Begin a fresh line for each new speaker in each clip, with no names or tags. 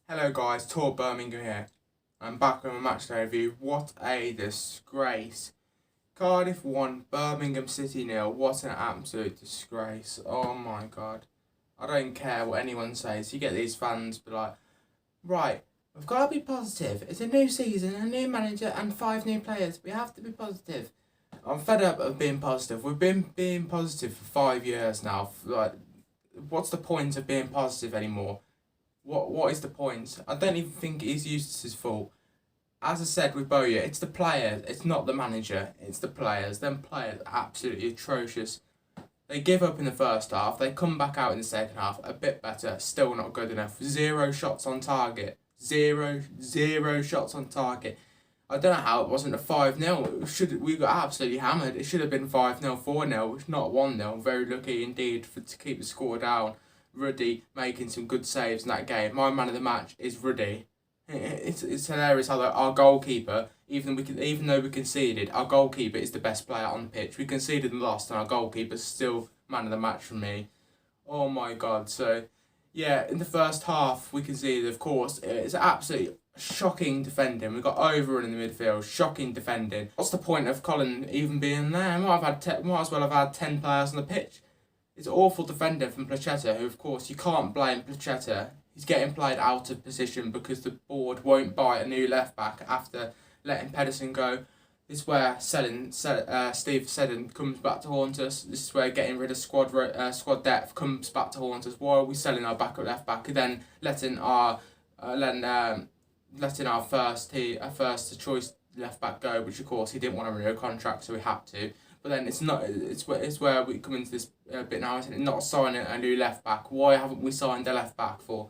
Hello guys, Tor Birmingham here. I'm back on a matchday review. What a disgrace. Cardiff won, Birmingham City nil. What an absolute disgrace. Oh my god. I don't care what anyone says. You get these fans be like, right, we've got to be positive. It's a new season, a new manager and 5 new players. We have to be positive. I'm fed up of being positive. We've been being positive for 5 years now. Like, what's the point of being positive anymore? What is the point? I don't even think it is Eustace's fault. As I said with Bowyer, it's the players. It's not the manager. It's the players. Them players are absolutely atrocious. They give up in the first half. They come back out in the second half a bit better. Still not good enough. 0 shots on target. Zero shots on target. I don't know how it wasn't a 5-0. We got absolutely hammered. It should have been 5-0, 4-0, not 1-0. Very lucky indeed to keep the score down. Ruddy making some good saves in that game. My man of the match is Ruddy. It's hilarious how our goalkeeper, even though we conceded, our goalkeeper is the best player on the pitch. We conceded and lost, and our goalkeeper's still man of the match for me. Oh my god! So, yeah, in the first half we conceded. Of course, it's absolutely shocking defending. We got overrun in the midfield. Shocking defending. What's the point of Colin even being there? Might as well have had 10 players on the pitch. It's awful defending from Placheta, who of course you can't blame Placheta. He's getting played out of position because the board won't buy a new left back after letting Pedersen go. This is where Steve Seddon comes back to haunt us. This is where getting rid of squad depth comes back to haunt us. Why are we selling our backup left back and then letting our first choice left back go, which of course he didn't want to renew a contract, so we had to. But then it's where we come into this bit now, isn't it? Not signing a new left back. Why haven't we signed a left back for?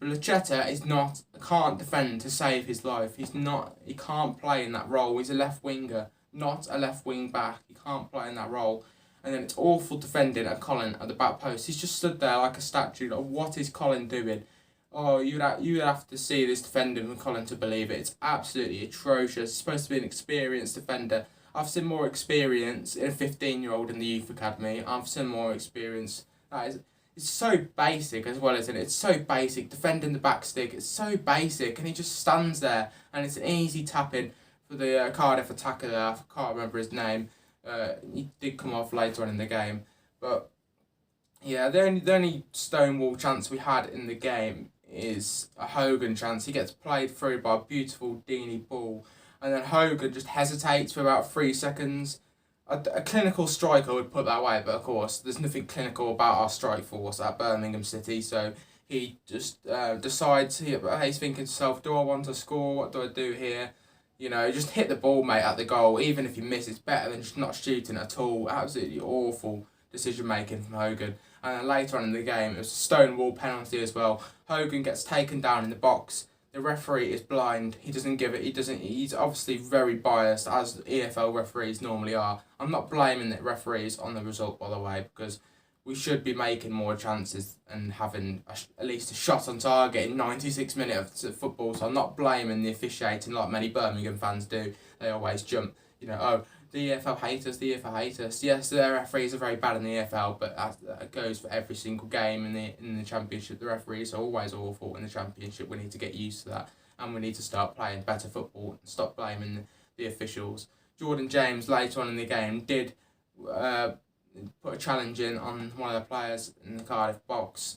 Placheta can't defend to save his life. He can't play in that role. He's a left winger, not a left wing back. He can't play in that role. And then it's awful defending at Colin at the back post. He's just stood there like a statue. Like, what is Colin doing? Oh, you'd have to see this defending from Colin to believe it. It's absolutely atrocious. He's supposed to be an experienced defender. I've seen more experience in a 15-year-old in the youth academy. I've seen more experience. It's so basic as well, isn't it? It's so basic. Defending the back stick, it's so basic. And he just stands there and it's an easy tap-in for the Cardiff attacker there. I can't remember his name. He did come off later on in the game. But yeah, the only stonewall chance we had in the game is a Hogan chance. He gets played through by a beautiful Deeney ball. And then Hogan just hesitates for about 3 seconds. A clinical striker would put that way, but of course, there's nothing clinical about our strike force at Birmingham City. So he just decides, he's thinking to himself, do I want to score? What do I do here? You know, just hit the ball, mate, at the goal. Even if you miss, it's better than just not shooting at all. Absolutely awful decision making from Hogan. And then later on in the game, it was a stonewall penalty as well. Hogan gets taken down in the box. The referee is blind. He doesn't give it. He's obviously very biased, as EFL referees normally are. I'm not blaming the referees on the result, by the way, because we should be making more chances and having at least a shot on target in 96 minutes of football. So I'm not blaming the officiating like many Birmingham fans do. They always jump, oh, the EFL hate us, the EFL hate us. Yes, their referees are very bad in the EFL, but that goes for every single game in the Championship. The referees are always awful in the Championship. We need to get used to that, and we need to start playing better football and stop blaming the officials. Jordan James later on in the game did put a challenge in on one of the players in the Cardiff box.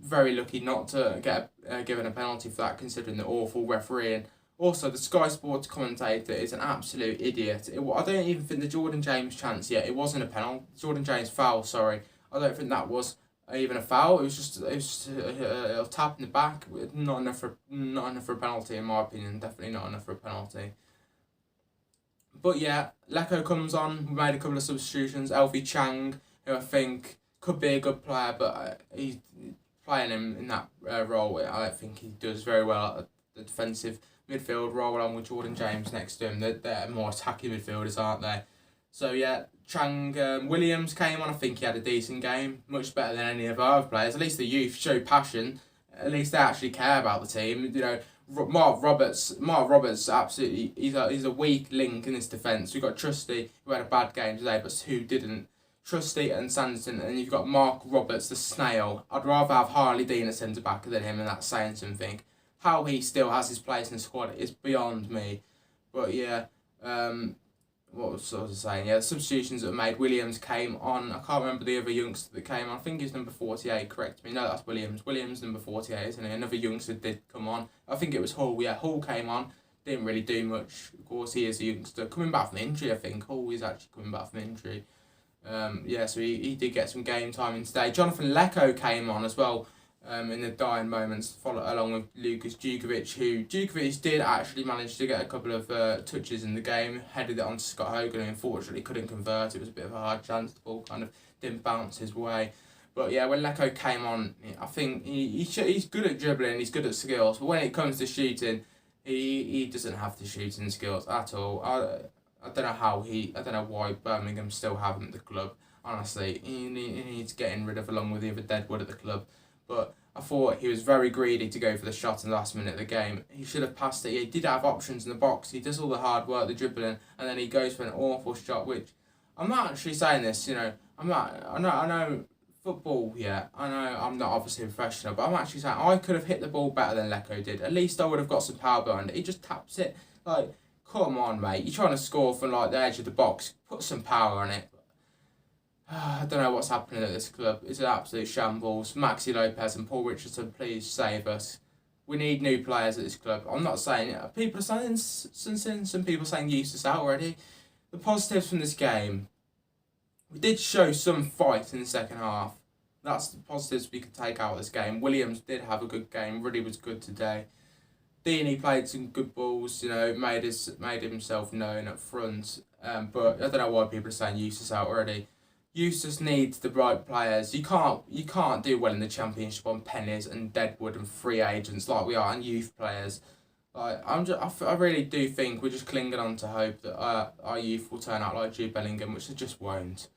Very lucky not to get given a penalty for that, considering the awful refereeing. Also, the Sky Sports commentator is an absolute idiot. I don't even think the Jordan James chance yet. It wasn't a penalty. Jordan James foul. Sorry, I don't think that was even a foul. It was just a tap in the back. Not enough for a penalty, in my opinion. Definitely not enough for a penalty. But yeah, Lecco comes on. We made a couple of substitutions. Elfie Chang, who I think could be a good player, but he's playing him in that role. I don't think he does very well at the defensive midfield role, along with Jordan James next to him. They're more attacking midfielders, aren't they? So yeah, Chang Williams came on. I think he had a decent game, much better than any of our other players. At least the youth show passion. At least they actually care about the team. Mark Roberts, absolutely, he's a weak link in this defence. We've got Trusty, who had a bad game today, but who didn't Trusty and Sanderson, and you've got Mark Roberts, the snail. I'd rather have Harley Dean at centre back than him, and that's saying something. How he still has his place in the squad is beyond me. But yeah, what was I saying? Yeah, the substitutions that were made. Williams came on. I can't remember the other youngster that came on. I think he's number 48. Correct me. No, that's Williams. Williams number 48, isn't he? Another youngster did come on. I think it was Hull. Yeah, Hull came on. Didn't really do much. Of course, he is a youngster coming back from injury. I think Hull is actually coming back from injury. Yeah, so he did get some game time in today. Jonathan Lecco came on as well. In the dying moments, along with Lucas Djukovic, who Djukovic did actually manage to get a couple of touches in the game, headed it on to Scott Hogan, who unfortunately couldn't convert. It was a bit of a hard chance. The ball kind of didn't bounce his way. But yeah, when Lecco came on, I think he's good at dribbling, he's good at skills, but when it comes to shooting, he doesn't have the shooting skills at all. I don't know why Birmingham still have him at the club. Honestly, he needs getting rid of along with the other Deadwood at the club. But I thought he was very greedy to go for the shot in the last minute of the game. He should have passed it. He did have options in the box. He does all the hard work, the dribbling, and then he goes for an awful shot, which I'm not actually saying this, I know football, yeah. I know I'm not obviously a professional, but I'm actually saying I could have hit the ball better than Lecco did. At least I would have got some power behind it. He just taps it. Like, come on, mate. You're trying to score from like the edge of the box. Put some power on it. I don't know what's happening at this club. It's an absolute shambles. Maxi Lopez and Paul Richardson, please save us. We need new players at this club. I'm not saying it. People are saying some people are saying Eustace out already. The positives from this game. We did show some fight in the second half. That's the positives we could take out of this game. Williams did have a good game. Really was good today. Deeney played some good balls. Made himself known up front. But I don't know why people are saying Eustace out already. Eustace needs the right players. You can't do well in the Championship on pennies and Deadwood and free agents like we are and youth players. Like I really do think we're just clinging on to hope that our youth will turn out like Jude Bellingham, which they just won't.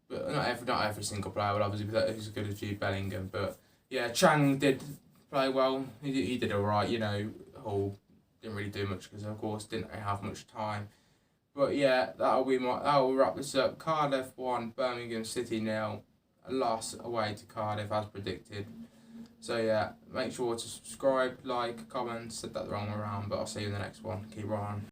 But not every single player will obviously be as good as Jude Bellingham. But yeah, Chang did play well. He did alright. Hall didn't really do much because of course didn't have much time. But yeah, that'll wrap this up. Cardiff 1, Birmingham City 0. A loss away to Cardiff as predicted. So yeah, make sure to subscribe, like, comment. Said that the wrong way around, but I'll see you in the next one. Keep on.